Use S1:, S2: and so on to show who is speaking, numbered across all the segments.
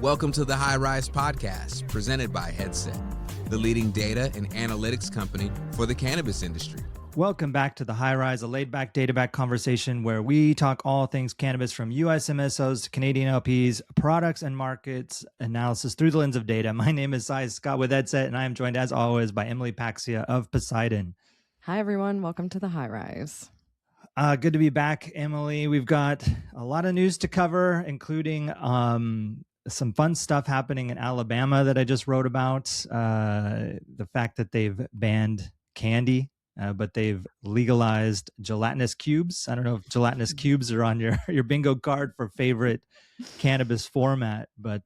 S1: Welcome to the High Rise Podcast, presented by Headset, the leading data and analytics company for the cannabis industry.
S2: Welcome back to the High Rise, a laid-back, data-back conversation where we talk all things cannabis from U.S. MSOs to Canadian LPs, products and markets analysis through the lens of data. My name is Scott with Headset, and I am joined, as always, by Emily Paxhia of Poseidon.
S3: Hi, everyone. Welcome to the High Rise.
S2: Good to be back, Emily. We've got a lot of news to cover, including some fun stuff happening in Alabama that I just wrote about. The fact that they've banned candy, but they've legalized gelatinous cubes. I don't know if gelatinous cubes are on your bingo card for favorite cannabis format, but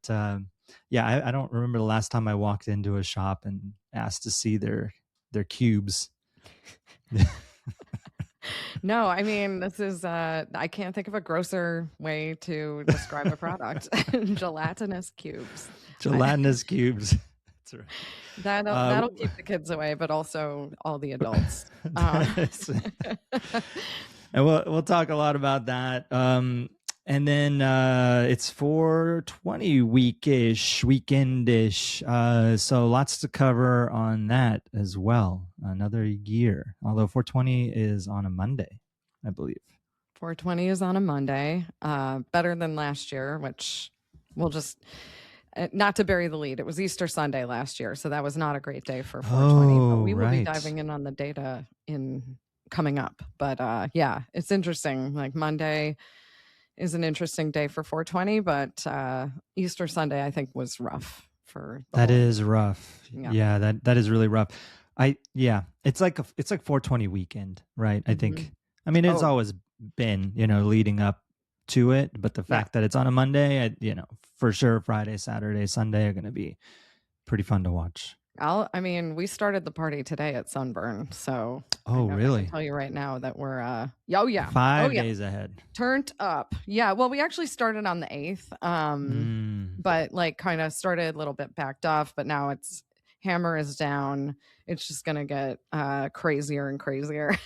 S2: yeah, I don't remember the last time I walked into a shop and asked to see their cubes.
S3: No, I mean, this is, I can't think of a grosser way to describe a product. Gelatinous cubes.
S2: Gelatinous cubes. That's right.
S3: That'll keep the kids away, but also all the adults.
S2: And we'll talk a lot about that. And then it's 420 weekendish. So lots to cover on that as well. Another year, although 420 is on a Monday, I believe.
S3: 420 is on a Monday, better than last year, which we'll just, not to bury the lead. It was Easter Sunday last year, so that was not a great day for 420. But we will be diving in on the data coming up. But yeah, it's interesting. Like Monday is an interesting day for 420, but Easter Sunday I think was rough for
S2: that is rough. Yeah, that is really rough. It's like 420 weekend, right? I think. I mean, it's always been, leading up to it, but the fact that it's on a Monday, for sure Friday, Saturday, Sunday are going to be pretty fun to watch.
S3: We started the party today at Sunburn, so
S2: really?
S3: I can tell you right now that we're
S2: 5 days ahead,
S3: turned up. Yeah, well, we actually started on the 8th, but like kind of started a little bit backed off, but now it's hammer is down. It's just gonna get crazier and crazier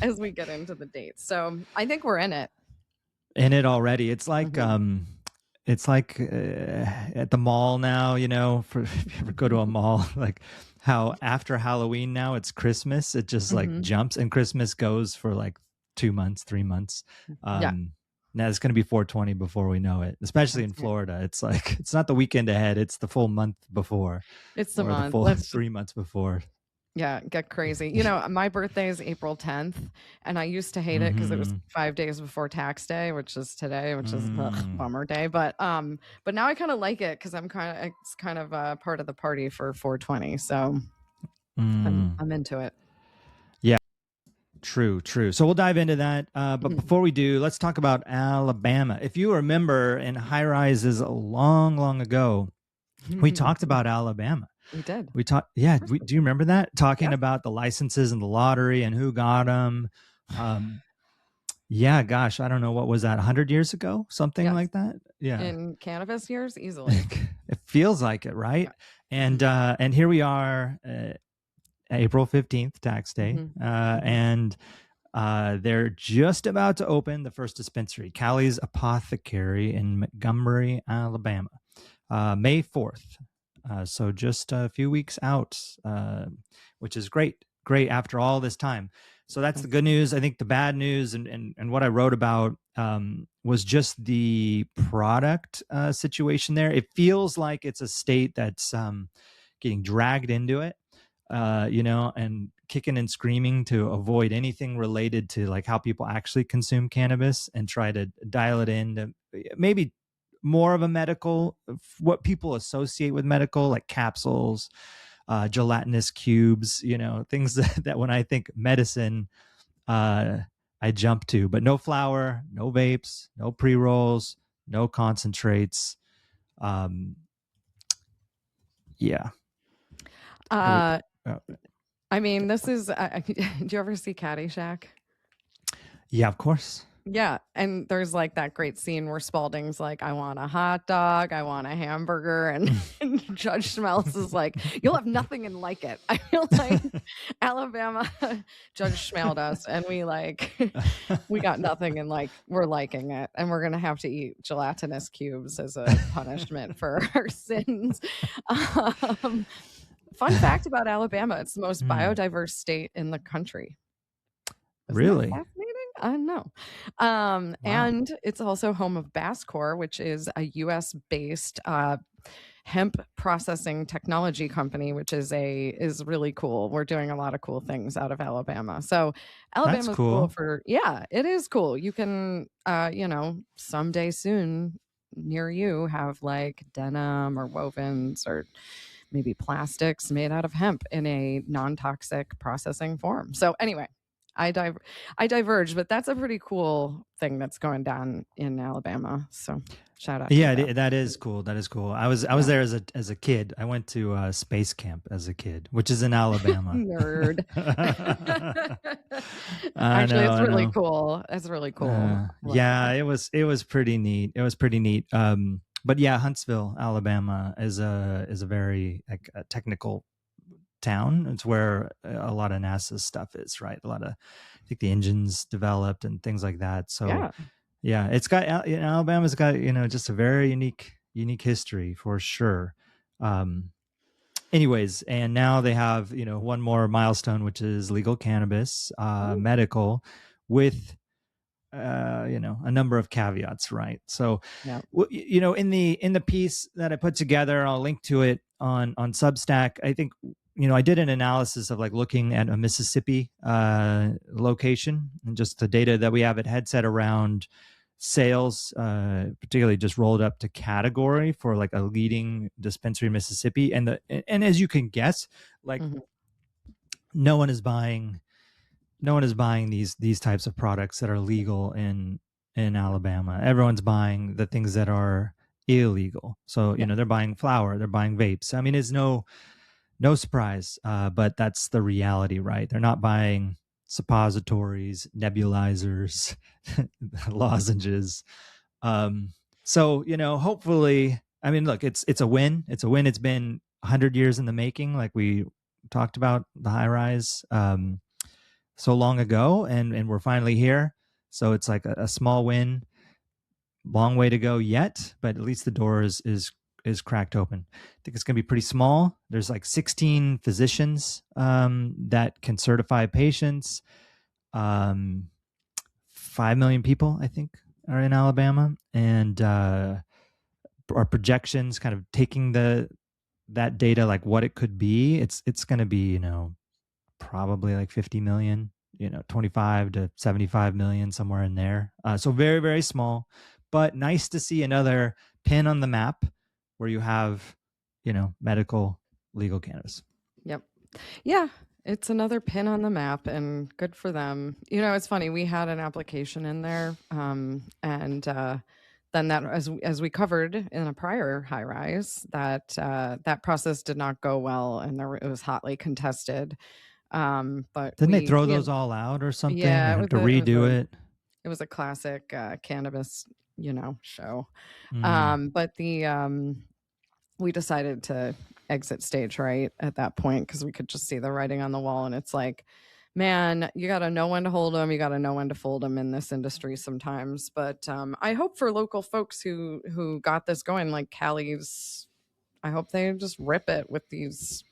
S3: as we get into the dates. So I think we're in it
S2: already. It's like it's like at the mall now, if you ever go to a mall, like how after Halloween now it's Christmas, it just like jumps, and Christmas goes for like 2 months, 3 months. Now it's going to be 420 before we know it, especially in Florida. It's like, it's not the weekend ahead. It's the full month before.
S3: It's the month.
S2: The full 3 months before.
S3: Yeah, get crazy. My birthday is April 10th, and I used to hate it because it was 5 days before tax day, which is today, which is a bummer day. But now I kind of like it because it's kind of a part of the party for 420. So I'm into it.
S2: Yeah, true. So we'll dive into that. But before we do, let's talk about Alabama. If you remember in High Rises long ago, we talked about Alabama.
S3: We did.
S2: We talked. Yeah. Do you remember that? Talking about the licenses and the lottery and who got them. Yeah. Gosh, I don't know. What was that? 100 years ago? Something like that. Yeah.
S3: In cannabis years, easily.
S2: It feels like it, right? Yeah. And here we are, April 15th, tax day, and they're just about to open the first dispensary, Callie's Apothecary in Montgomery, Alabama, May 4th. So just a few weeks out, which is great after all this time. So that's the good news. I think the bad news and what I wrote about was just the product situation there. It feels like it's a state that's getting dragged into it, and kicking and screaming to avoid anything related to like how people actually consume cannabis and try to dial it in to maybe more of a medical, what people associate with medical, like capsules, gelatinous cubes, things that when I think medicine, I jump to, but no flower, no vapes, no pre-rolls, no concentrates. Yeah.
S3: This is, do you ever see Caddyshack?
S2: Yeah, of course.
S3: Yeah, and there's like that great scene where Spalding's like, I want a hot dog, I want a hamburger, and, and Judge Schmelz is like, you'll have nothing and like it. I feel like Alabama Judge Schmeled us, and we got nothing and like we're liking it, and we're gonna have to eat gelatinous cubes as a punishment for our sins. Fun fact about Alabama: it's the most biodiverse state in the country. Isn't
S2: really?
S3: that fascinating? I know. Wow. And it's also home of Basscor, which is a US-based hemp processing technology company, which is really cool. We're doing a lot of cool things out of Alabama. So Alabama's cool for, yeah, it is cool. You can someday soon near you have like denim or wovens or maybe plastics made out of hemp in a non-toxic processing form. So anyway, I diverge, but that's a pretty cool thing that's going down in Alabama. So shout out.
S2: Yeah, that is cool. That is cool. I was there as a kid. I went to space camp as a kid, which is in Alabama.
S3: Nerd. Actually, it's really cool. It's really cool.
S2: Yeah, it was pretty neat. It was pretty neat. But yeah, Huntsville, Alabama is a very technical town. It's where a lot of NASA's stuff is, right? A lot of, I think the engines developed and things like that. So yeah, it's got, Alabama's got, just a very unique history for sure. Anyways, and now they have, one more milestone, which is legal cannabis, medical, with a number of caveats, right? So, in the piece that I put together, I'll link to it on Substack. I think, I did an analysis of like looking at a Mississippi location and just the data that we have at Headset around sales, particularly just rolled up to category for like a leading dispensary in Mississippi. And as you can guess, like no one is buying these types of products that are legal in Alabama. Everyone's buying the things that are illegal. So, they're buying flour, they're buying vapes. I mean, it's no surprise, but that's the reality, right? They're not buying suppositories, nebulizers, lozenges. So, hopefully, I mean, look, it's a win. It's a win. It's been 100 years in the making, like we talked about the high rise so long ago, and we're finally here. So it's like a small win. Long way to go yet, but at least the door is cracked open. I think it's going to be pretty small. There's like 16 physicians that can certify patients. 5 million people, I think, are in Alabama, and our projections, kind of taking that data, like what it could be, it's going to be, probably like 50 million, 25 to 75 million, somewhere in there. So very, very small, but nice to see another pin on the map where you have, medical legal cannabis. Yep.
S3: Yeah. It's another pin on the map, and good for them. It's funny. We had an application in there, and then that, as we covered in a prior high rise, that process did not go well, and it was hotly contested. But
S2: didn't they throw those all out or something?
S3: Yeah,
S2: and have to redo it.
S3: It was a classic cannabis, show. But we decided to exit stage right at that point, because we could just see the writing on the wall, and it's like, man, you got to know when to hold them, you got to know when to fold them in this industry sometimes. But I hope for local folks who got this going, like Callie's, I hope they just rip it with these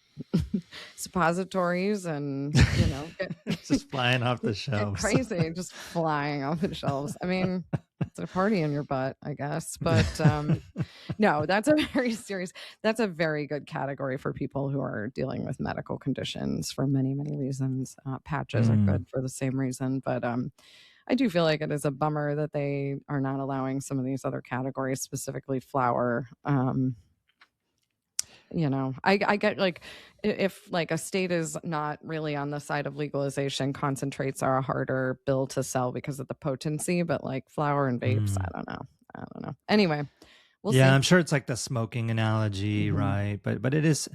S3: suppositories and
S2: just flying off the shelves.
S3: Crazy, just flying off the shelves. I mean, it's a party in your butt, I guess. But no, that's a very good category for people who are dealing with medical conditions for many, many reasons. Patches are good for the same reason, but I do feel like it is a bummer that they are not allowing some of these other categories, specifically flour. I get, like, if like a state is not really on the side of legalization, concentrates are a harder bill to sell because of the potency, but like flour and vapes, I don't know. Anyway, we'll see.
S2: I'm sure it's like the smoking analogy, right? But it is,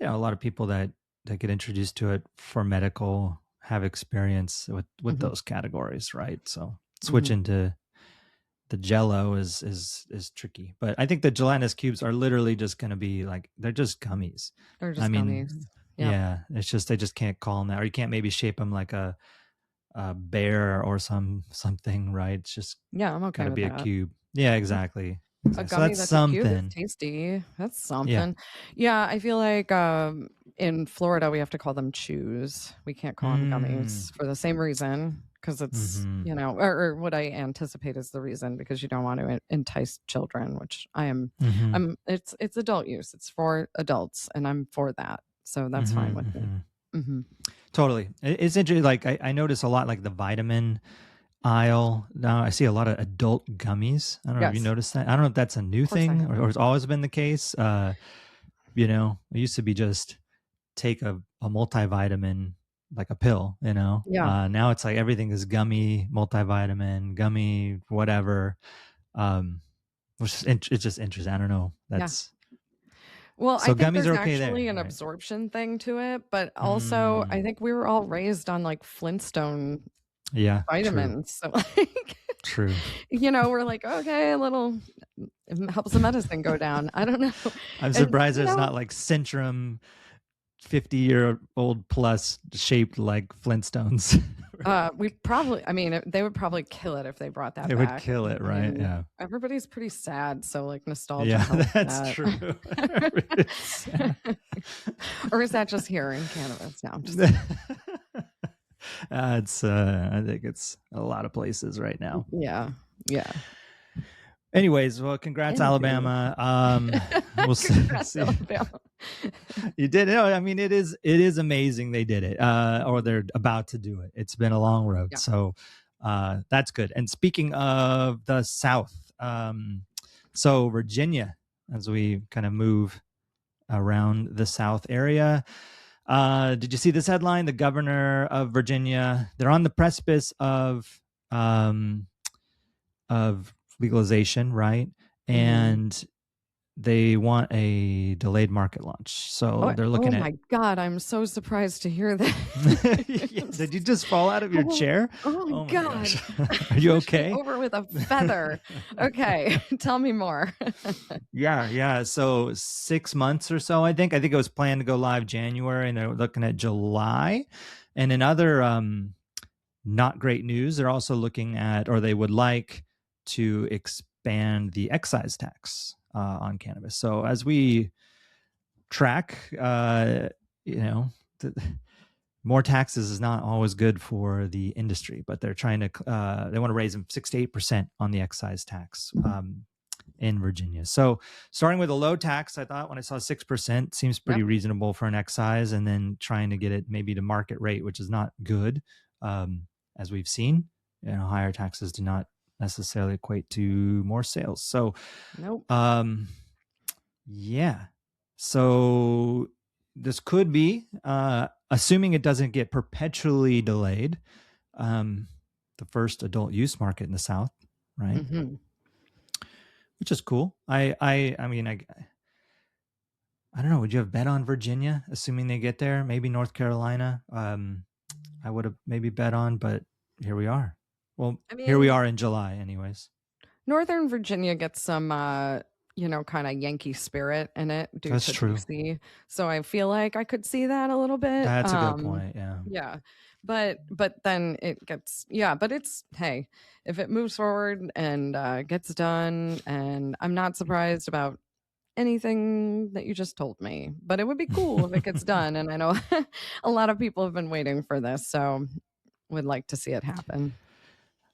S2: a lot of people that get introduced to it for medical have experience with those categories, right? So switching to the Jello is tricky. But I think the gelatinous cubes are literally just going to be like, they're just gummies.
S3: They're just gummies.
S2: Yeah, it's just, they just can't call them that, or you can't maybe shape them like a bear or something, right? It's just
S3: I'm okay
S2: gotta
S3: with
S2: be
S3: that.
S2: a cube. Yeah, exactly.
S3: A gummy
S2: So that's something.
S3: a cube is tasty. That's something. Yeah, I feel like in Florida we have to call them chews. We can't call them gummies for the same reason, because it's or what I anticipate is the reason, because you don't want to entice children, which I am. It's adult use. It's for adults, and I'm for that. So that's fine with me.
S2: Totally. It's interesting. Like I notice a lot, like the vitamin aisle now. I see a lot of adult gummies. I don't know if you noticed that. I don't know if that's a new thing or it's always been the case. It used to be just take a multivitamin, like a pill, now it's like everything is gummy, multivitamin, gummy, whatever. Which it's just interesting. I don't know. That's
S3: well,
S2: so
S3: I think
S2: gummies
S3: there's
S2: are okay
S3: actually
S2: there,
S3: an
S2: right?
S3: absorption thing to it, but also I think we were all raised on like Flintstone vitamins.
S2: True.
S3: So like
S2: True.
S3: We're like, okay, a little helps the medicine go down. I don't know.
S2: I'm surprised there's not like Centrum 50-year-old plus shaped like Flintstones.
S3: We probably, they would probably kill it if they brought that back.
S2: They would kill it, right? Yeah.
S3: Everybody's pretty sad, so like nostalgia.
S2: Yeah,
S3: helps
S2: that's true.
S3: Or is that just here in cannabis now?
S2: It's I think it's a lot of places right now.
S3: Yeah.
S2: Anyways, well, congrats, Alabama. We'll
S3: congrats,
S2: see.
S3: Alabama.
S2: You did it. It is amazing they did it, or they're about to do it. It's been a long road, so that's good. And speaking of the South, so Virginia, as we kind of move around the South area, did you see this headline? The governor of Virginia, they're on the precipice of legalization, right? And they want a delayed market launch. So they're looking at...
S3: Oh my God, I'm so surprised to hear that.
S2: Did you just fall out of your chair?
S3: Oh my God.
S2: Are you okay?
S3: Over with a feather. Okay, tell me more.
S2: Yeah. So 6 months or so, I think. It was planned to go live January, and they're looking at July. And in other not great news, they're also looking at, or they would like to expand the excise tax on cannabis. So as we track, more taxes is not always good for the industry, but they're trying to, they want to raise them 6 to 8% on the excise tax in Virginia. So starting with a low tax, I thought when I saw 6% seems pretty reasonable for an excise, and then trying to get it maybe to market rate, which is not good. As we've seen, higher taxes do not necessarily equate to more sales. So, so this could be, assuming it doesn't get perpetually delayed, the first adult use market in the South, right? Which is cool. I don't know. Would you have bet on Virginia, assuming they get there? Maybe North Carolina. I would have maybe bet on, but here we are. Well, here we are in July anyways.
S3: Northern Virginia gets some, kind of Yankee spirit in it.
S2: That's true.
S3: DC. So I feel like I could see that a little bit.
S2: That's a good point. Yeah.
S3: Yeah. But then it gets, but it's, hey, if it moves forward and gets done, and I'm not surprised about anything that you just told me, but it would be cool if it gets done. And I know a lot of people have been waiting for this, so would like to see it happen.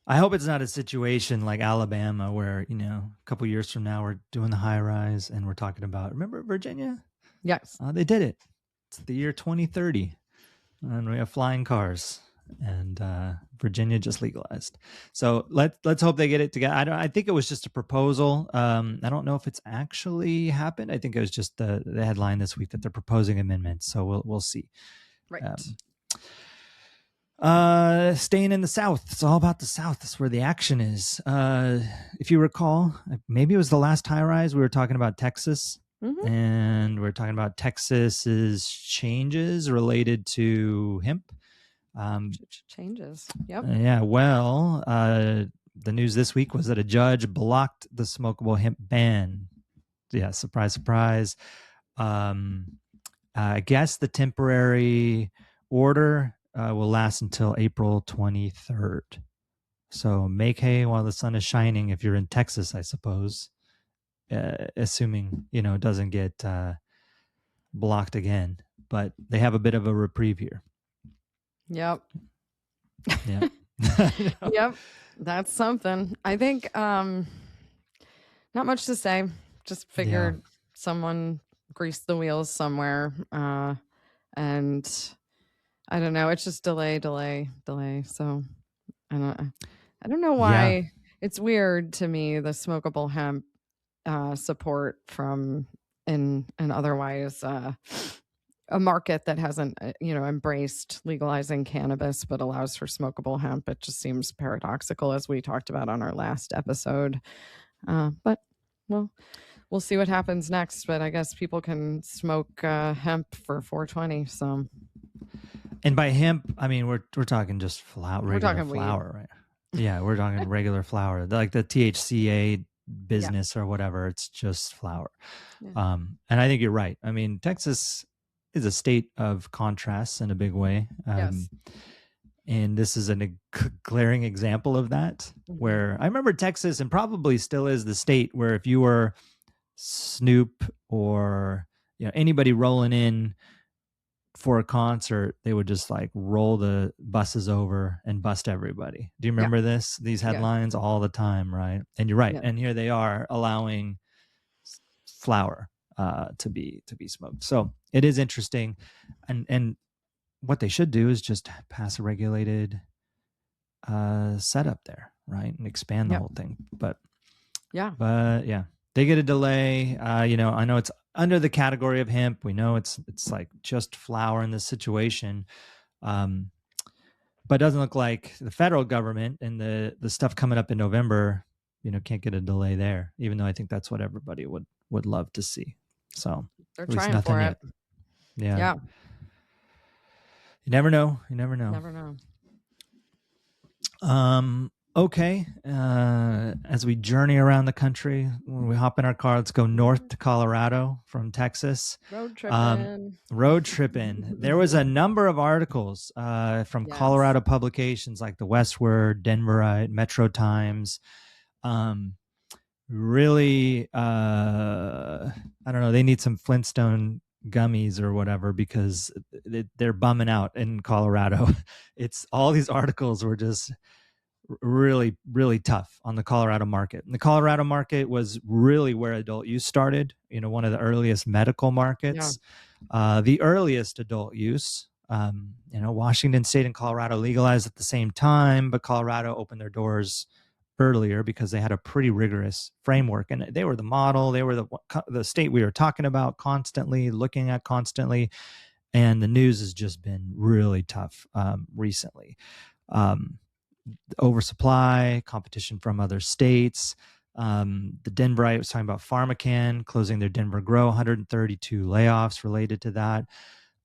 S2: I hope it's not a situation like Alabama where, a couple years from now, we're doing the high rise and we're talking about, remember Virginia?
S3: Yes.
S2: They did it. It's the year 2030 and we have flying cars, and Virginia just legalized. So let's hope they get it together. I think it was just a proposal. I don't know if it's actually happened. I think it was just the headline this week that they're proposing amendments. So we'll see.
S3: Right.
S2: Staying in the South. It's all about the South. That's where the action is. If you recall, maybe it was the last high rise, we were talking about Texas, and we're talking about Texas's changes related to hemp.
S3: Changes. Yep.
S2: Yeah. Well, the news this week was that a judge blocked the smokable hemp ban. Yeah. Surprise, surprise. I guess the temporary order will last until April 23rd. So make hay while the sun is shining if you're in Texas, I suppose, assuming, it doesn't get blocked again. But they have a bit of a reprieve here.
S3: Yep.
S2: Yeah.
S3: Yep. That's something. I think not much to say. Just figured someone greased the wheels somewhere. And I don't know. It's just delay. So I don't know why. It's weird to me, the smokable hemp support from in otherwise a market that hasn't embraced legalizing cannabis but allows for smokable hemp. It just seems paradoxical, as we talked about on our last episode. But we'll see what happens next. But I guess people can smoke hemp for 420. So,
S2: and by hemp, I mean we're talking just regular flower, right? Yeah, we're talking regular flower, like the THCA business or whatever. It's just flower. Yeah. And I think you're right. I mean, Texas is a state of contrasts in a big way.
S3: Yes.
S2: And this is a glaring example of that, where I remember Texas, and probably still is the state where if you were Snoop or anybody rolling in for a concert, they would just like roll the buses over and bust everybody. Do you remember these headlines all the time, right? And you're right. Yeah. And here they are allowing flower to be smoked. So it is interesting. And what they should do is just pass a regulated setup there, right? And expand the whole thing. But they get a delay. I know it's under the category of hemp. We know it's like just flower in this situation. But it doesn't look like the federal government and the stuff coming up in November, can't get a delay there, even though I think that's what everybody would love to see. So
S3: they're trying for it.
S2: Yeah. You never know.
S3: Never know.
S2: Okay. As we journey around the country, when we hop in our car, let's go north to Colorado from Texas. Road tripping. There was a number of articles from Colorado publications like the Westward, Denverite, Metro Times. Really, I don't know. They need some Flintstone gummies or whatever, because they're bumming out in Colorado. It's all these articles were just really, really tough on the Colorado market. And the Colorado market was really where adult use started, one of the earliest medical markets, the earliest adult use. Washington State and Colorado legalized at the same time, but Colorado opened their doors earlier because they had a pretty rigorous framework, and they were the model. They were the state we were talking about constantly, looking at constantly, and the news has just been really tough recently. Oversupply, competition from other states. The Denverite was talking about PharmaCann closing their Denver grow, 132 layoffs related to that.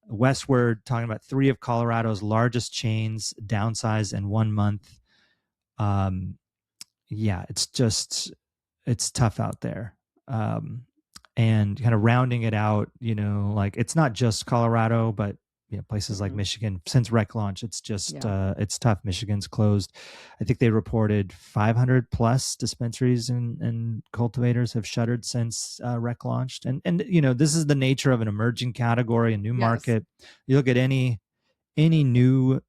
S2: Westward talking about 3 of Colorado's largest chains downsized in 1 month. It's tough out there. And kind of rounding it out, like it's not just Colorado, but places like Michigan. Since rec launch, it's just it's tough. Michigan's closed. I think they reported 500 plus dispensaries and cultivators have shuttered since rec launched. And this is the nature of an emerging category, a new market. You look at any new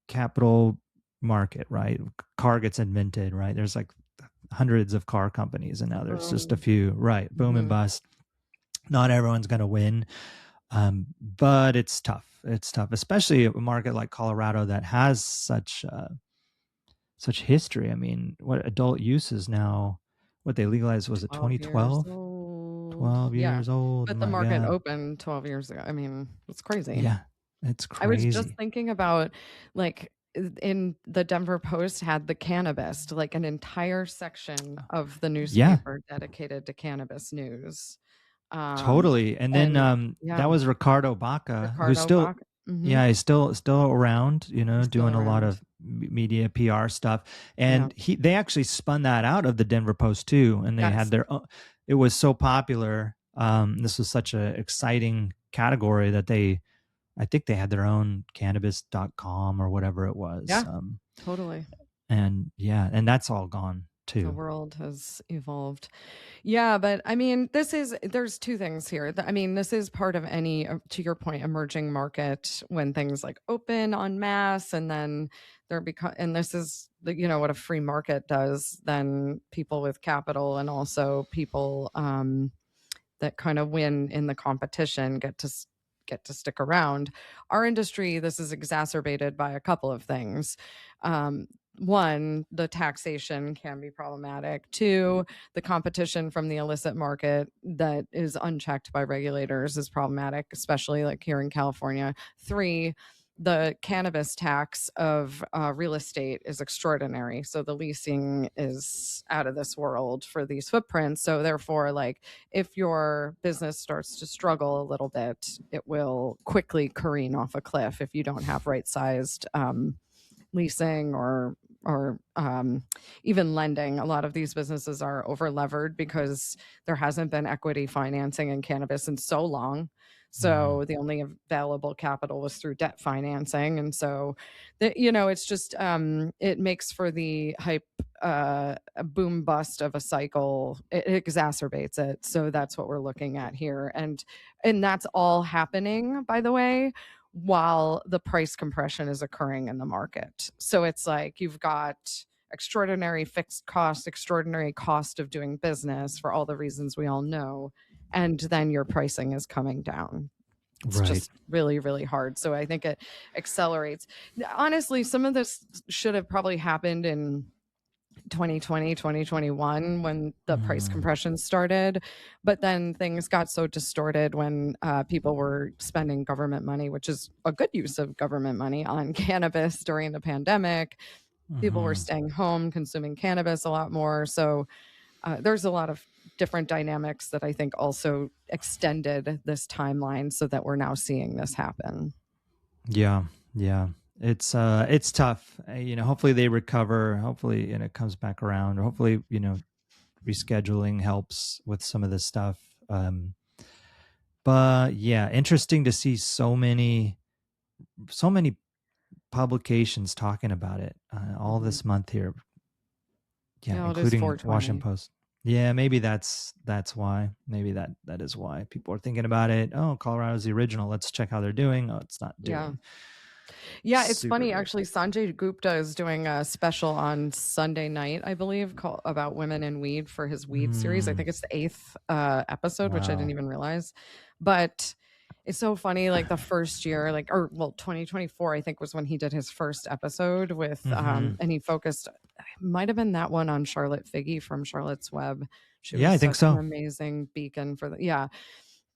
S2: capital market, right? Car gets invented, right? There's like hundreds of car companies, and now there's just a few, right? Boom and bust. Not everyone's going to win. But it's tough. It's tough, especially a market like Colorado that has such history. I mean, what adult use is now, what they legalized, was it 2012? 12 years old.
S3: But the market opened 12 years ago. I mean, it's crazy.
S2: Yeah, it's crazy.
S3: I was just thinking about, like, in the Denver Post had the cannabis, like an entire section of the newspaper dedicated to cannabis news.
S2: Totally. And then that was Ricardo Baca, who's still Yeah, he's still around, doing a lot
S3: around.
S2: of media PR stuff. And they actually spun that out of the Denver Post too, and they had their own. It was so popular. This was such an exciting category that I think they had their own cannabis.com or whatever it was.
S3: Yeah, totally.
S2: And and that's all gone too.
S3: The world has evolved. Yeah, but I mean, there's two things here. I mean, this is part of any, to your point, emerging market when things like open en masse and then and this is, what a free market does, then people with capital and also people that kind of win in the competition get to stick around. Our industry, this is exacerbated by a couple of things. One, the taxation can be problematic. Two, the competition from the illicit market that is unchecked by regulators is problematic, especially like here in California. Three, the cannabis tax of real estate is extraordinary. So the leasing is out of this world for these footprints. So therefore, like, if your business starts to struggle a little bit, it will quickly careen off a cliff if you don't have right-sized leasing or even lending. A lot of these businesses are over levered because there hasn't been equity financing in cannabis in so long. So the only available capital was through debt financing. And so, it's just, it makes for the hype, a boom bust of a cycle. It exacerbates it. So that's what we're looking at here. And that's all happening, by the way, while the price compression is occurring in the market. So it's like you've got extraordinary fixed cost, extraordinary cost of doing business for all the reasons we all know. And then your pricing is coming down. It's just really, really hard. So I think it accelerates. Honestly, some of this should have probably happened in 2020, 2021 when the price compression started. But then things got so distorted when people were spending government money, which is a good use of government money, on cannabis during the pandemic. People were staying home, consuming cannabis a lot more. So there's a lot of different dynamics that I think also extended this timeline so that we're now seeing this happen.
S2: Yeah. It's tough. Hopefully they recover. Hopefully, it comes back around. Or hopefully, rescheduling helps with some of this stuff. But yeah, interesting to see so many publications talking about it all this month here. Yeah, including Washington Post. Yeah, maybe that's why. Maybe that is why people are thinking about it. Oh, Colorado's the original. Let's check how they're doing. Oh, it's not doing.
S3: Yeah, it's funny actually. Sanjay Gupta is doing a special on Sunday night, I believe, about women and weed for his weed series. I think it's the 8th episode, which I didn't even realize. But it's so funny, like the first year, 2024, I think was when he did his first episode with, and he focused, might have been that one on Charlotte Figge from Charlotte's Web. She was
S2: I think so.
S3: An amazing beacon for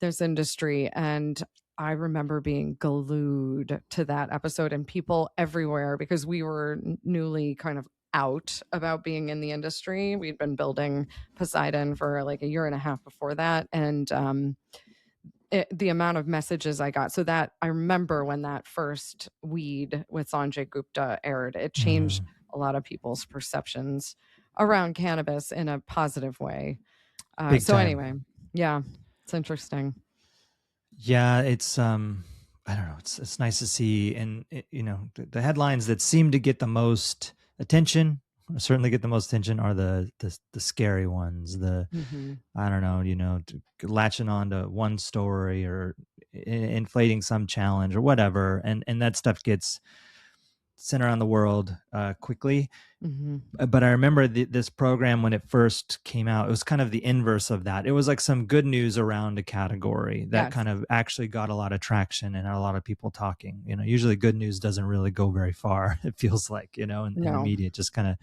S3: this industry. And I remember being glued to that episode and people everywhere, because we were newly kind of out about being in the industry. We'd been building Poseidon for like a year and a half before that. And the amount of messages I got. So that I remember when that first Weed with Sanjay Gupta aired, it changed a lot of people's perceptions around cannabis in a positive way. Anyway, yeah, it's interesting.
S2: Yeah, it's I don't know. It's nice to see, and the headlines that seem to get the most attention, or certainly get the most attention, are the scary ones. I don't know, latching on to one story or inflating some challenge or whatever, and that stuff gets sent around the world quickly. But I remember this program when it first came out, it was kind of the inverse of that. It was like some good news around a category that kind of actually got a lot of traction and had a lot of people talking. Usually good news doesn't really go very far, it feels like, in the media, it just kind of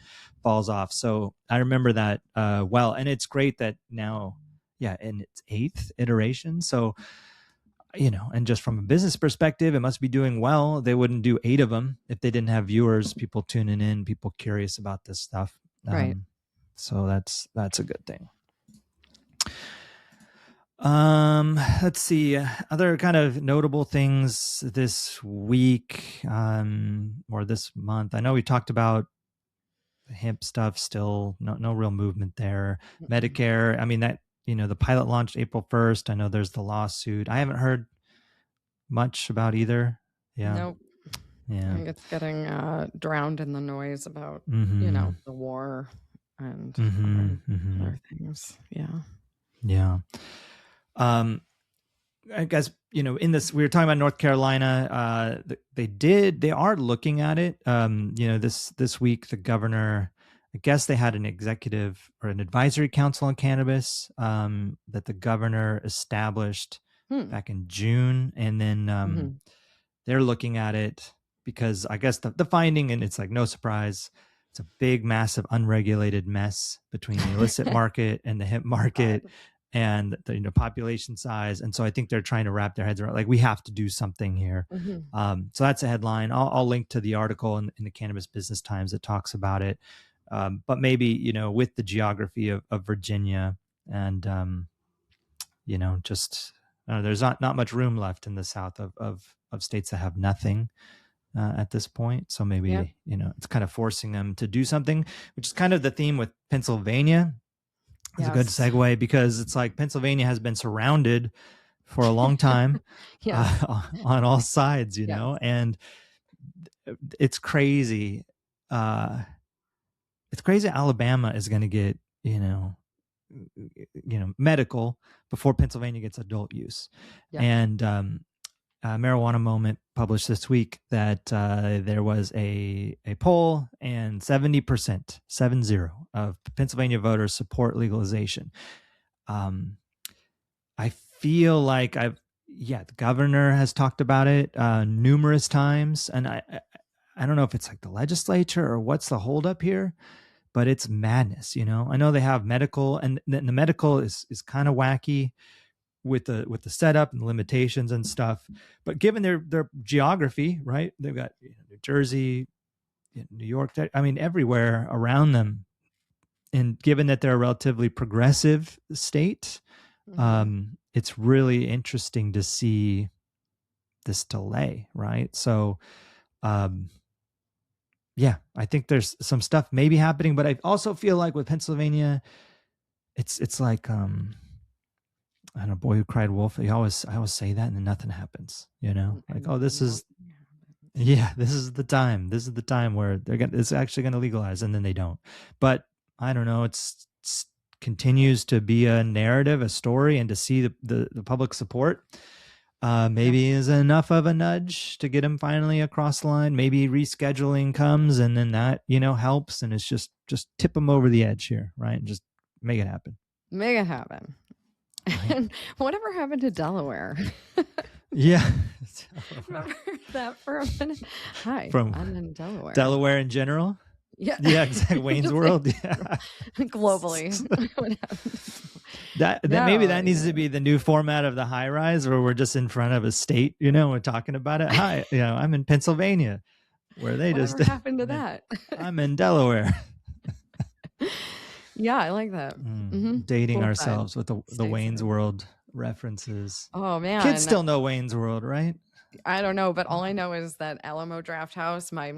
S2: falls off. So I remember that well, and it's great that now, in its 8th iteration. So and just from a business perspective, it must be doing well. They wouldn't do 8 of them if they didn't have viewers, people tuning in, people curious about this stuff.
S3: Right.
S2: So that's a good thing. Let's see. Other kind of notable things this week, or this month. I know we talked about the hemp stuff. Still, no real movement there. Medicare. I mean, that the pilot launched April 1st. I know there's the lawsuit. I haven't heard much about either. Yeah.
S3: Nope.
S2: Yeah.
S3: I think it's getting drowned in the noise about the war and other things. Yeah.
S2: Yeah. I guess, in this, we were talking about North Carolina. They are looking at it. This week, the governor, I guess they had an executive or an advisory council on cannabis that the governor established back in June. And then they're looking at it because I guess the finding, and it's like no surprise, it's a big, massive, unregulated mess between the illicit market and the hemp market. And the population size, and so I think they're trying to wrap their heads around, like, we have to do something here. So that's a headline. I'll link to the article in the Cannabis Business Times that talks about it. But maybe with the geography of Virginia, and there's not much room left in the South of states that have nothing at this point. So maybe it's kind of forcing them to do something, which is kind of the theme with Pennsylvania. It's a good segue because it's like Pennsylvania has been surrounded for a long time on all sides, and it's crazy. It's crazy. Alabama is going to get, medical before Pennsylvania gets adult use. And Marijuana Moment published this week that there was a poll, and 70%, 70, of Pennsylvania voters support legalization. I feel like the governor has talked about it numerous times, and I don't know if it's like the legislature or what's the holdup here, but it's madness. I know they have medical, and the medical is kind of wacky with the setup and the limitations and stuff, but given their geography, right? They've got New Jersey, New York, everywhere around them, and given that they're a relatively progressive state, it's really interesting to see this delay, right? So, I think there's some stuff maybe happening, but I also feel like with Pennsylvania, it's like I don't know, Boy Who Cried Wolf. I always say that, and then nothing happens. Like, oh, this is the time. This is the time where it's actually going to legalize, and then they don't. But I don't know. It's continues to be a narrative, a story, and to see the public support maybe is enough of a nudge to get him finally across the line. Maybe rescheduling comes, and then that helps, and it's just tip him over the edge here, right? And just make it happen.
S3: Make it happen. Right. And whatever happened to Delaware?
S2: Yeah.
S3: Remember that for a minute? Hi, I'm in Delaware.
S2: Delaware in general?
S3: Yeah.
S2: Yeah, exactly. Wayne's World. Yeah.
S3: Globally.
S2: Maybe that needs to be the new format of the high rise, where we're just in front of a state, we're talking about it. Hi, I'm in Pennsylvania, where they
S3: Whatever
S2: just
S3: happened to that?
S2: I'm in Delaware.
S3: Yeah, I like that.
S2: Dating
S3: Full
S2: ourselves with the Wayne's World references.
S3: Oh man,
S2: kids still know Wayne's World, right?
S3: I don't know, but all I know is that Alamo Drafthouse, my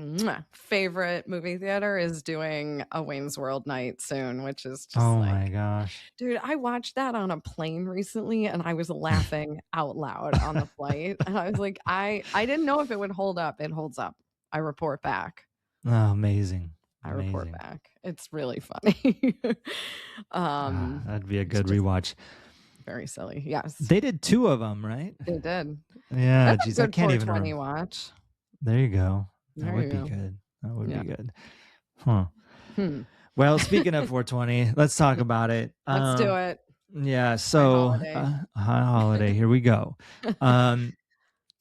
S3: favorite movie theater, is doing a Wayne's World night soon, which is just
S2: my gosh,
S3: dude! I watched that on a plane recently, and I was laughing out loud on the flight, and I was like, I didn't know if it would hold up. It holds up. I report back.
S2: Oh, amazing.
S3: I report back. It's really funny.
S2: That'd be a good rewatch.
S3: Very silly. Yes.
S2: They did 2 of them, right?
S3: They did.
S2: Yeah.
S3: That's a good 420 watch.
S2: There you go. That would be good. That would be good. Huh. Well, speaking of 420, let's talk about it.
S3: Let's do it.
S2: Yeah. So high holiday. Here we go.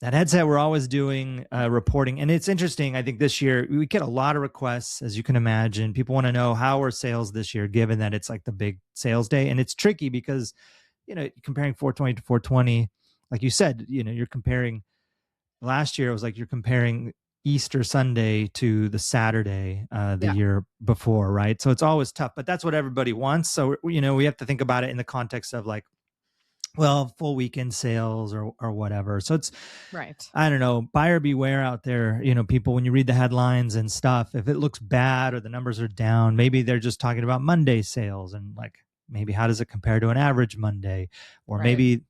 S2: That headset, we're always doing reporting. And it's interesting. I think this year we get a lot of requests, as you can imagine. People want to know how are sales this year, given that it's like the big sales day. And it's tricky because, comparing 420 to 420, like you said, you're comparing, last year it was like you're comparing Easter Sunday to the Saturday the year before, right? So it's always tough, but that's what everybody wants. So, we have to think about it in the context of like well, full weekend sales or whatever. So it's,
S3: right.
S2: I don't know, buyer beware out there. You know, people, when you read the headlines and stuff, if it looks bad or the numbers are down, maybe they're just talking about Monday sales and like, maybe how does it compare to an average Monday? Or
S3: Right.
S2: maybe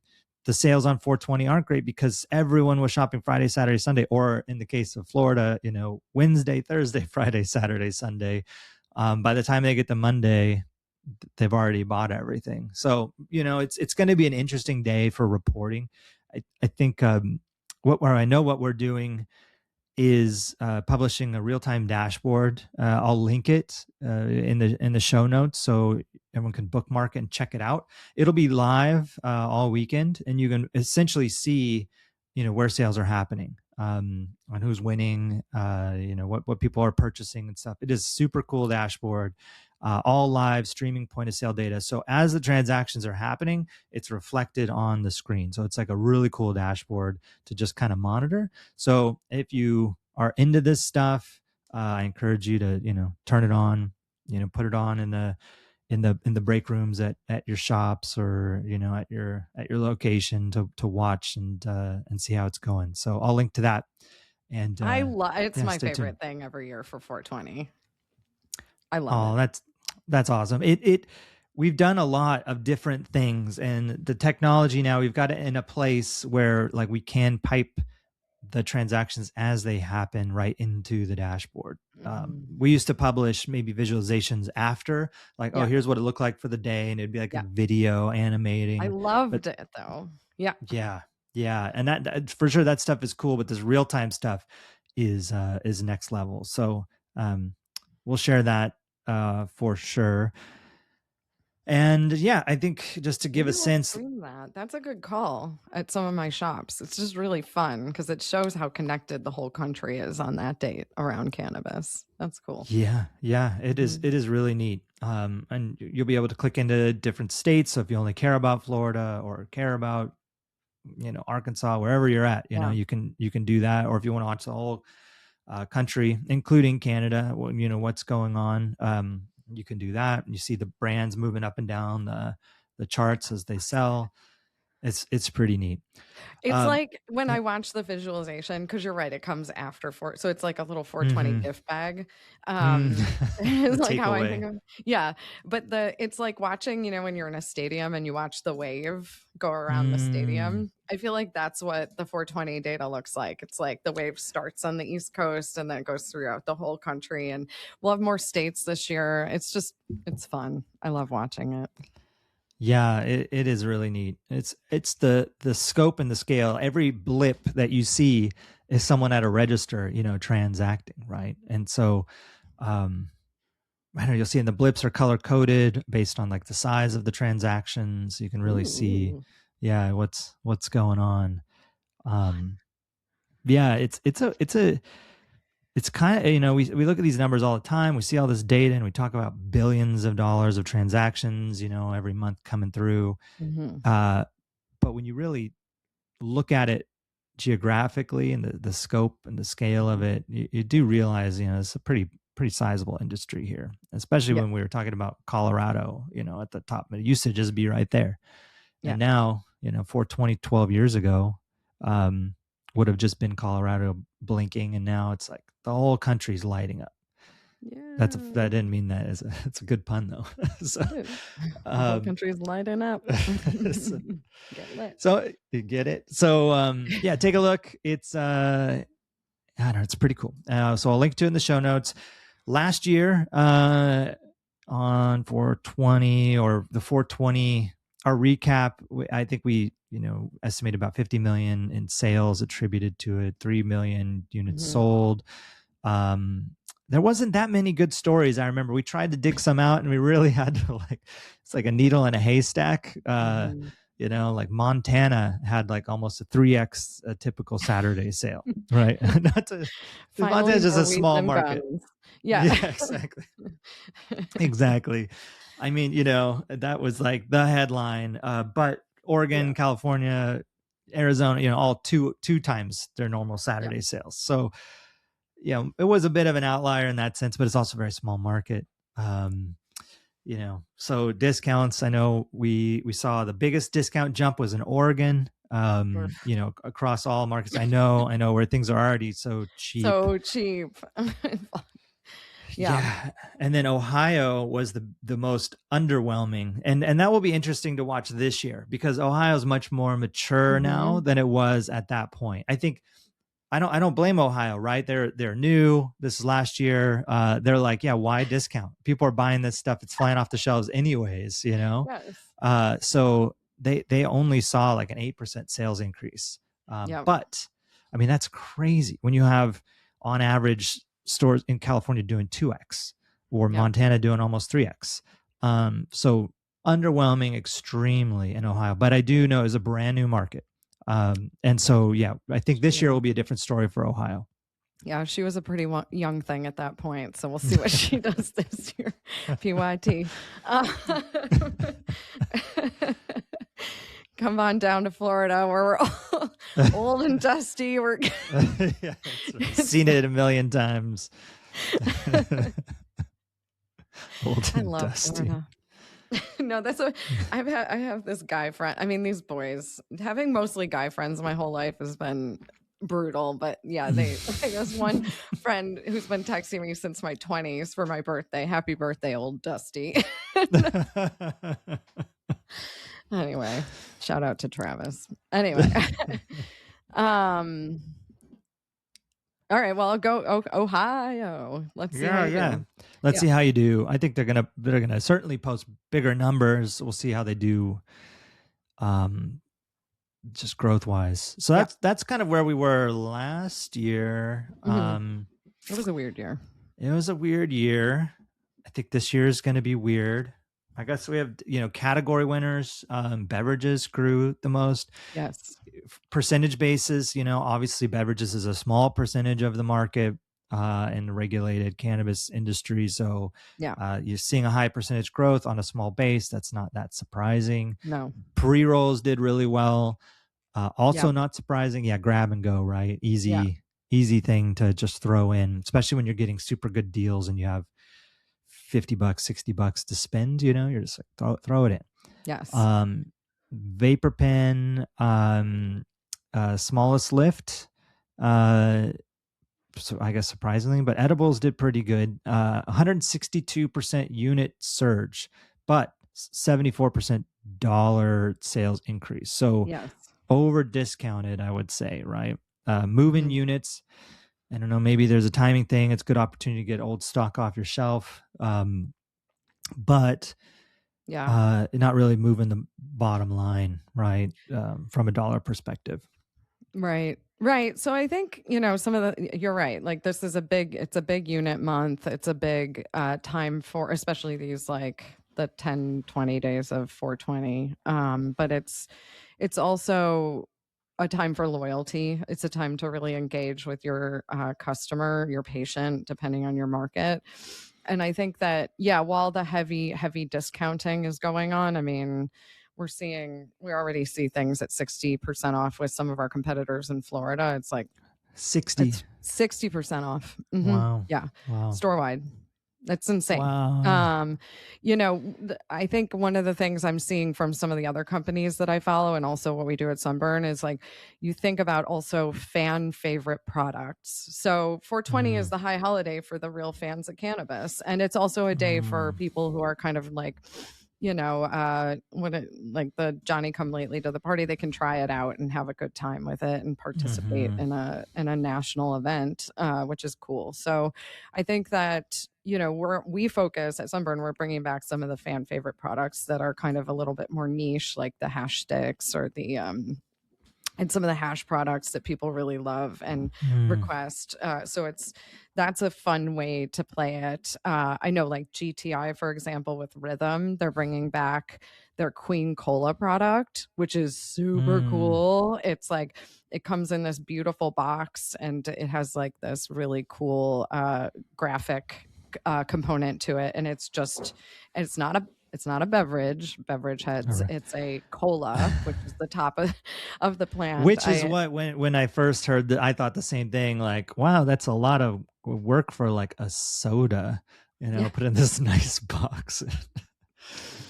S2: the sales on 420 aren't great because everyone was shopping Friday, Saturday, Sunday, or in the case of Florida, you know, Wednesday, Thursday, Friday, Saturday, Sunday. By the time they get to Monday, they've already bought everything. So, you know, it's going to be an interesting day for reporting. I think where I know what we're doing is publishing a real-time dashboard. I'll link it in the show notes so everyone can bookmark it and check it out. It'll be live all weekend, and you can essentially see, you know, where sales are happening, on who's winning, you know, what people are purchasing and stuff. It is super cool dashboard, all live streaming point of sale data. So as the transactions are happening, it's reflected on the screen. So it's like a really cool dashboard to just kind of monitor. So if you are into this stuff, I encourage you to, you know, turn it on, you know, put it on in the break rooms at your shops, or, you know, at your location to watch and see how it's going. So I'll link to that. And
S3: it's
S2: yeah,
S3: my
S2: stay
S3: favorite
S2: tuned.
S3: thing every year for 420. I love
S2: it. That's awesome. We've done a lot of different things, and the technology now, we've got it in a place where like we can pipe the transactions as they happen right into the dashboard. We used to publish maybe visualizations after, like, oh, here's what it looked like for the day, and it'd be like a video animating.
S3: I loved it though.
S2: Yeah, and that for sure, that stuff is cool, but this real-time stuff is next level. So we'll share that for sure. And yeah, I think just to give a sense,
S3: that's a good call at some of my shops. It's just really fun because it shows how connected the whole country is on that date around cannabis. That's cool.
S2: Yeah, it is. It is really neat. And you'll be able to click into different states. So if you only care about Florida or care about, you know, Arkansas, wherever you're at, you know, you can do that. Or if you want to watch the whole country, including Canada, you know, what's going on, you can do that. You see the brands moving up and down the charts as they sell. It's pretty neat.
S3: It's like when I watch the visualization, because you're right, it comes after so it's like a little 420 gift bag. It's like how I think of, but it's like watching, you know, when you're in a stadium and you watch the wave go around the stadium. I feel like that's what the 420 data looks like. It's like the wave starts on the East Coast and then it goes throughout the whole country, and we'll have more states this year. It's fun. I love watching it.
S2: Yeah, it is really neat. It's the scope and the scale. Every blip that you see is someone at a register, you know, transacting, right? And so, I don't know, you'll see, and the blips are color coded based on like the size of the transactions. You can really see, what's going on. Yeah, it's kind of, you know, we look at these numbers all the time. We see all this data and we talk about billions of dollars of transactions, you know, every month coming through. But when you really look at it geographically and the scope and the scale of it, you do realize, you know, it's a pretty sizable industry here, especially when we were talking about Colorado, you know, at the top. It used to just be right there. And now, you know, 12 years ago, would have just been Colorado blinking, and now it's like the whole country's lighting up. I didn't mean that as it's a good pun though. So,
S3: the whole country's lighting up.
S2: Get lit. So you get it. So take a look. It's I don't know, it's pretty cool. So I'll link to it in the show notes. Last year, on 420 or the 420, our recap, I think we, you know, estimate about 50 million in sales attributed to it, 3 million units sold. There wasn't that many good stories. I remember we tried to dig some out, and we really had to, like, it's like a needle in a haystack. You know, like Montana had like almost a 3x a typical Saturday sale, right? Montana's just a small market. Yeah, exactly. Exactly. I mean, you know, that was like the headline, but Oregon, California, Arizona, you know, all two times their normal Saturday sales. So, you know, it was a bit of an outlier in that sense, but it's also a very small market. So discounts, I know we saw the biggest discount jump was in Oregon, across all markets. I know where things are already so cheap.
S3: So cheap.
S2: Yeah. And then Ohio was the most underwhelming. And that will be interesting to watch this year because Ohio is much more mature now than it was at that point. I think I don't blame Ohio, right? They're new. This is last year. They're like, yeah, why discount? People are buying this stuff. It's flying off the shelves anyways,
S3: Yes.
S2: So they only saw like an 8% sales increase. But I mean, that's crazy when you have on average stores in California doing 2x or Montana doing almost 3x. So underwhelming extremely in Ohio, but I do know it's a brand new market. And so, I think this year will be a different story for Ohio.
S3: Yeah, she was a pretty young thing at that point. So we'll see what she does this year. PYT. Come on down to Florida where we're all old and dusty. We're
S2: seen it a million times. Old and
S3: I love
S2: dusty.
S3: Florida. No, that's what I have this guy friend. I mean, these boys, having mostly guy friends my whole life has been brutal. But I guess one friend who's been texting me since my 20s for my birthday. Happy birthday, old Dusty. Anyway, shout out to Travis. Anyway. All right, well, I'll go Ohio. Let's see.
S2: Let's see how you do. I think they're gonna certainly post bigger numbers. We'll see how they do, just growth wise. So that's kind of where we were last year.
S3: It was a weird year.
S2: I think this year is going to be weird. I guess we have category winners. Beverages grew the most.
S3: Yes.
S2: Percentage basis, obviously beverages is a small percentage of the market in the regulated cannabis industry. So you're seeing a high percentage growth on a small base. That's not that surprising.
S3: No.
S2: Pre-rolls did really well. Also not surprising. Yeah, grab and go, right? Easy thing to just throw in, especially when you're getting super good deals and you have $50, $60 to spend, you're just like, throw it in.
S3: Yes.
S2: Vapor pen, smallest lift. So I guess surprisingly, but edibles did pretty good. 162% unit surge, but 74% dollar sales increase. So over discounted, I would say, right? Moving units. I don't know, maybe there's a timing thing. It's a good opportunity to get old stock off your shelf. But not really moving the bottom line, right? From a dollar perspective.
S3: Right. So I think, some of you're right. Like it's a big unit month. It's a big time for, especially these like the 10, 20 days of 420. But it's also a time for loyalty. It's a time to really engage with your customer, your patient, depending on your market. And I think that, while the heavy discounting is going on, I mean, we already see things at 60% off with some of our competitors in Florida. It's like 60% off. Mm-hmm.
S2: Wow.
S3: Yeah.
S2: Wow.
S3: Store wide. That's insane.
S2: Wow.
S3: I think one of the things I'm seeing from some of the other companies that I follow and also what we do at Sunburn is like, you think about also fan favorite products. So 420 is the high holiday for the real fans of cannabis. And it's also a day for people who are kind of like, like the Johnny come lately to the party, they can try it out and have a good time with it and participate in a national event, which is cool. So I think that, we focus at Sunburn, we're bringing back some of the fan favorite products that are kind of a little bit more niche, like the hash sticks or the, and some of the hash products that people really love and request. So that's a fun way to play it. I know like GTI, for example, with Rhythm, they're bringing back their Queen Cola product, which is super cool. It's like, it comes in this beautiful box and it has like this really cool graphic component to it. And it's not a beverage heads. Right. It's a cola, which is the top of the plant.
S2: Which is when I first heard that, I thought the same thing. Like, wow, that's a lot of work for like a soda, put in this nice box.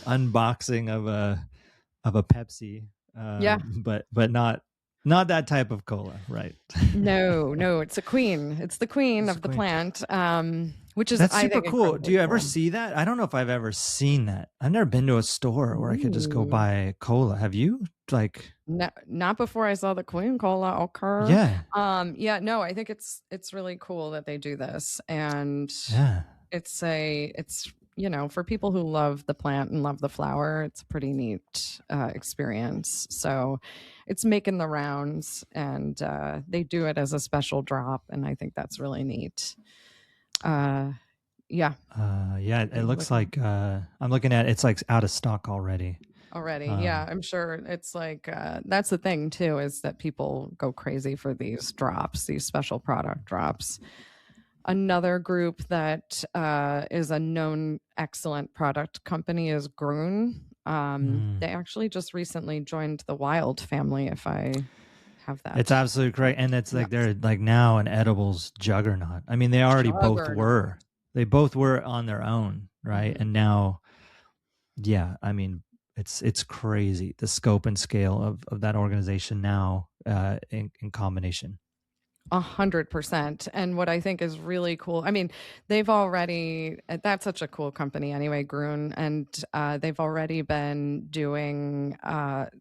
S2: unboxing of a Pepsi.
S3: Yeah.
S2: But not that type of cola, right?
S3: No, it's a queen. It's the queen
S2: It's
S3: of
S2: a
S3: the
S2: queen.
S3: plant, which is,
S2: That's
S3: I
S2: super
S3: think,
S2: cool. Do you ever
S3: cool.
S2: see that? I don't know if I've ever seen that. I've never been to a store where I could just go buy cola. Have you? Like,
S3: no, not before I saw the queen cola occur.
S2: yeah.
S3: No, I think it's really cool that they do this, and
S2: Yeah.
S3: it's for people who love the plant and love the flower, it's a pretty neat experience. So it's making the rounds, and they do it as a special drop, and I think that's really neat. Yeah.
S2: It looks like I'm looking at it's like out of stock already.
S3: Yeah, I'm sure it's like that's the thing too, is that people go crazy for these drops, these special product drops. Another group that is a known excellent product company is Groon. They actually just recently joined the Wild family, if I have that.
S2: It's absolutely correct. And it's like they're like now an edibles juggernaut. I mean, they already both were. They both were on their own, right? And now, yeah, I mean, it's crazy, the scope and scale of that organization now in combination.
S3: 100%. And what I think is really cool, I mean, that's such a cool company anyway, Groon, and they've already been doing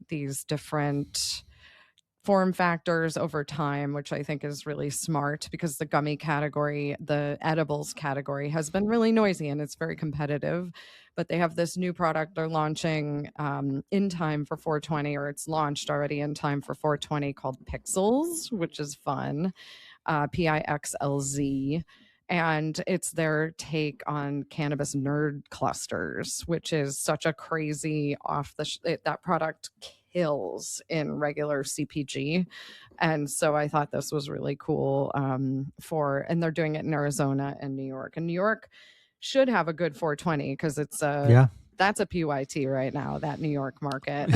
S3: these different form factors over time, which I think is really smart, because the gummy category, the edibles category, has been really noisy and it's very competitive. But they have this new product they're launching in time for 420, or it's launched already in time for 420, called Pixels, which is fun. Pixlz. And it's their take on cannabis nerd clusters, which is such a crazy that product kills in regular CPG. And so I thought this was really cool and they're doing it in Arizona and New York. And New York should have a good 420, because that's a PYT right now, that New York market.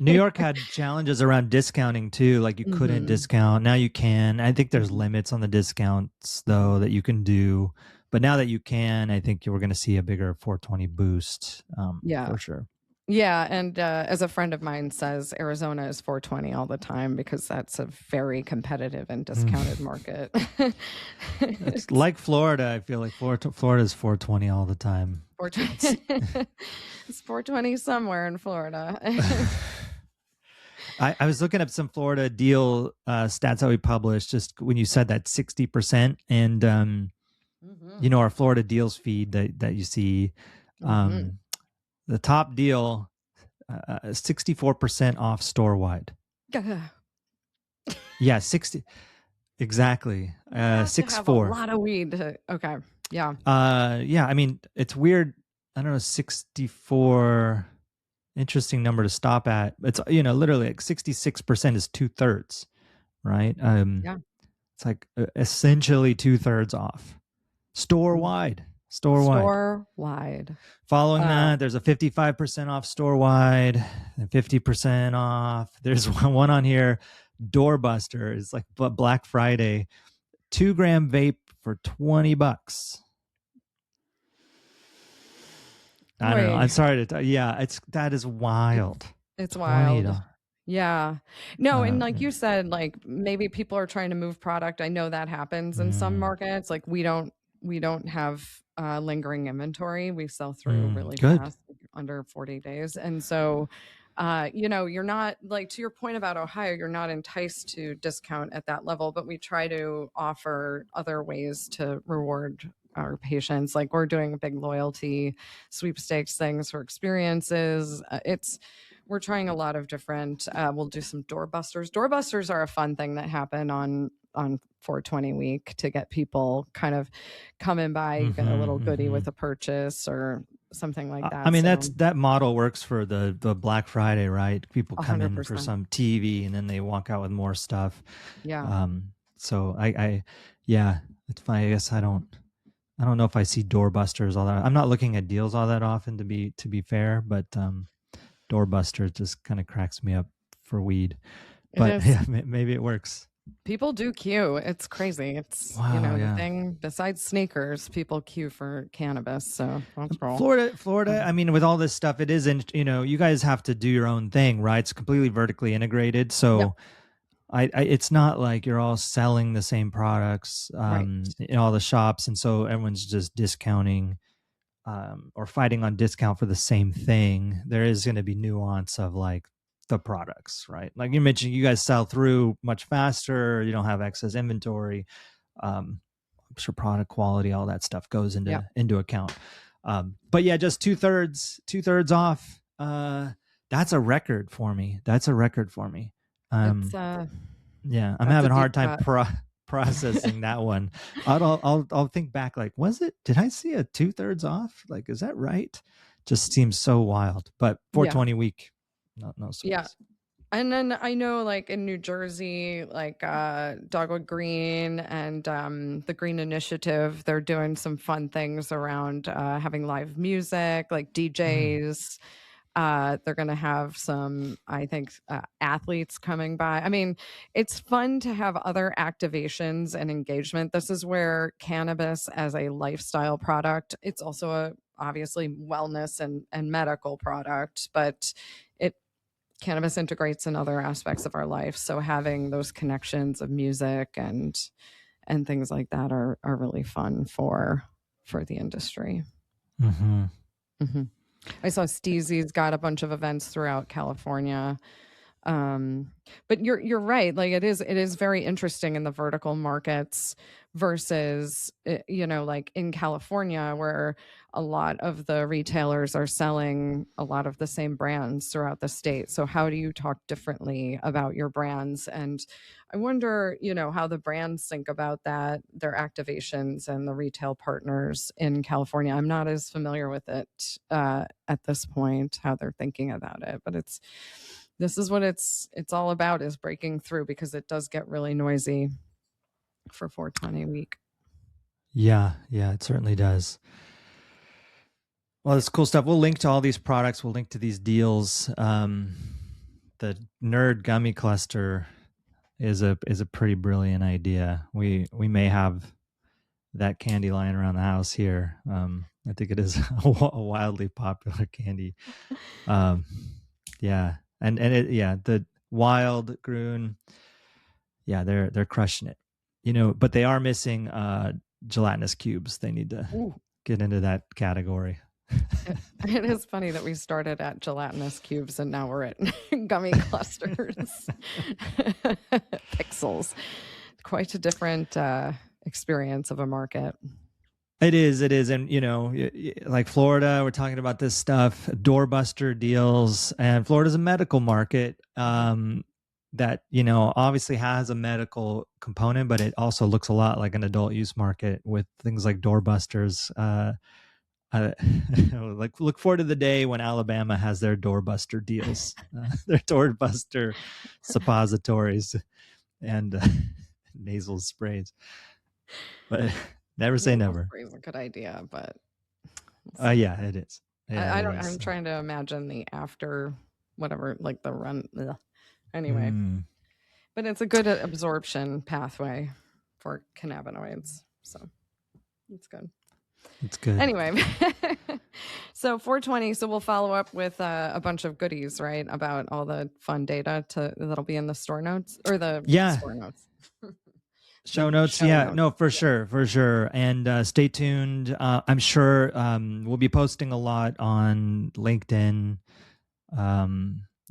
S2: New York had challenges around discounting too. Like you couldn't discount. Now you can. I think there's limits on the discounts though that you can do. But now that you can, I think we're going to see a bigger 420 boost for sure.
S3: Yeah, and as a friend of mine says, Arizona is 420 all the time, because that's a very competitive and discounted market.
S2: It's like Florida. I feel like Florida is 420 all the time.
S3: 420. It's 420 somewhere in Florida.
S2: I was looking up some Florida deal stats that we published just when you said that 60%, and our Florida deals feed that you see. The top deal, 64% off store wide. Yeah, 60. Exactly. 64.
S3: A lot of weed. Okay. Yeah.
S2: Yeah. I mean, it's weird. I don't know. 64. Interesting number to stop at. It's literally like 66% is 2/3, right?
S3: Yeah.
S2: It's like essentially 2/3 off. Store wide. Following that, there's a 55% off store wide and 50% off. There's one on here, Doorbuster. It's like Black Friday, 2-gram vape for $20. I don't know. I'm sorry to yeah, that is wild.
S3: It's wild. Yeah. No, and like you said, like maybe people are trying to move product. I know that happens in some markets. Like we don't have lingering inventory. We sell through really fast, under 40 days. And so, you're not, like, to your point about Ohio, you're not enticed to discount at that level, but we try to offer other ways to reward our patients. Like we're doing big loyalty sweepstakes things for experiences. We're trying a lot of different, we'll do some doorbusters. Doorbusters are a fun thing that happen on 420 week to get people kind of coming by. You get a little goodie with a purchase or something like that.
S2: I mean, that model works for the Black Friday, right? People come 100%. In for some TV and then they walk out with more stuff.
S3: Yeah.
S2: So it's fine. I guess I don't know if I see doorbusters all that. I'm not looking at deals all that often to be fair, but doorbuster just kind of cracks me up for weed. But yeah, maybe it works.
S3: People do queue. It's crazy. It's,
S2: Wow,
S3: the
S2: yeah.
S3: thing, besides sneakers, people queue for cannabis. So that's cool.
S2: Florida, I mean, with all this stuff, it isn't, you guys have to do your own thing, right? It's completely vertically integrated. So
S3: Yep.
S2: it's not like you're all selling the same products
S3: Right.
S2: in all the shops. And so everyone's just discounting or fighting on discount for the same thing. There is going to be nuance of like the products, right? Like you mentioned, you guys sell through much faster. You don't have excess inventory. I'm sure product quality, all that stuff goes into account. But yeah, just two thirds off. That's a record for me.
S3: It's
S2: Yeah, I'm
S3: that's a
S2: having a
S3: deep
S2: hard time
S3: cut.
S2: processing that one. I'll think back, like, did I see a 2/3 off? Like, is that right? Just seems so wild. But 420 week, no
S3: Yeah.
S2: sweets.
S3: And then I know, like in New Jersey, like Dogwood Green and the Green Initiative, they're doing some fun things around having live music, like DJs. They're going to have some, I think, athletes coming by. I mean, it's fun to have other activations and engagement. This is where cannabis as a lifestyle product, it's also obviously wellness and medical product, but cannabis integrates in other aspects of our life. So having those connections of music and things like that are really fun for the industry.
S2: Mm-hmm.
S3: Mm-hmm. I saw Steezy's got a bunch of events throughout California. But you're right. Like it is very interesting in the vertical markets versus, like in California where a lot of the retailers are selling a lot of the same brands throughout the state. So how do you talk differently about your brands? And I wonder, how the brands think about that, their activations and the retail partners in California. I'm not as familiar with it at this point, how they're thinking about it, but this is what it's all about, is breaking through, because it does get really noisy for 420 week.
S2: Yeah, it certainly does. Well, it's cool stuff. We'll link to all these products. We'll link to these deals. The nerd gummy cluster is a pretty brilliant idea. We may have that candy lying around the house here. I think it is a wildly popular candy. Yeah. And the wild Groon, yeah, they're crushing it. But they are missing gelatinous cubes. They need to get into that category.
S3: It is funny that we started at gelatinous cubes and now we're at gummy clusters. Pixels. Quite a different experience of a market.
S2: It is. And, like Florida, we're talking about this stuff, doorbuster deals, and Florida's a medical market that, obviously has a medical component, but it also looks a lot like an adult use market with things like doorbusters. Like look forward to the day when Alabama has their doorbuster deals, their doorbuster suppositories and nasal sprays. But never say never.
S3: Spray is a good idea, but
S2: yeah, it is. Yeah,
S3: I'm trying to imagine the after whatever, like the run. Anyway, but it's a good absorption pathway for cannabinoids, so it's good.
S2: It's good.
S3: Anyway, so 420. So we'll follow up with a bunch of goodies, right, about all the fun data that'll be in the store notes or the store notes.
S2: Show notes. No, for sure. And stay tuned. I'm sure we'll be posting a lot on LinkedIn.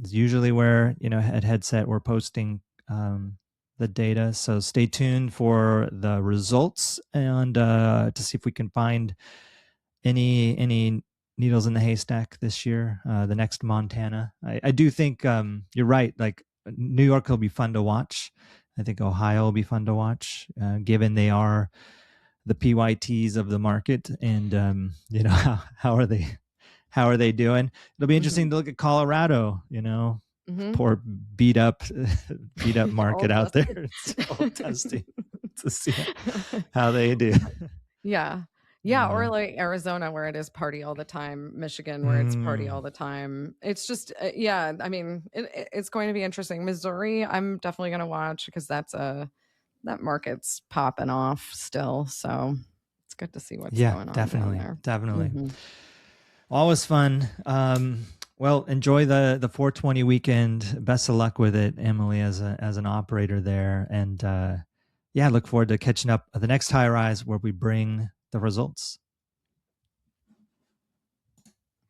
S2: It's usually where, at Headset, we're posting the data. So stay tuned for the results and to see if we can find any needles in the haystack this year, the next Montana. I do think you're right. Like New York will be fun to watch. I think Ohio will be fun to watch, given they are the PYTs of the market. And, how are they doing? It'll be interesting to look at Colorado, poor beat up market out there. It's all testing to see how they do.
S3: Yeah. Yeah, or like Arizona where it is party all the time, Michigan where it's party all the time. It's just, yeah, I mean, it's going to be interesting. Missouri, I'm definitely going to watch because that market's popping off still. So it's good to see what's going on down there.
S2: Definitely. Always fun. Well, enjoy the 420 weekend. Best of luck with it, Emily, as an operator there. And yeah, look forward to catching up at the next High Rise where we bring the results.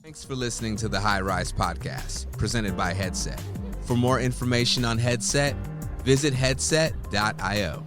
S1: Thanks for listening to the High Rise podcast, presented by Headset. For more information on Headset, visit headset.io.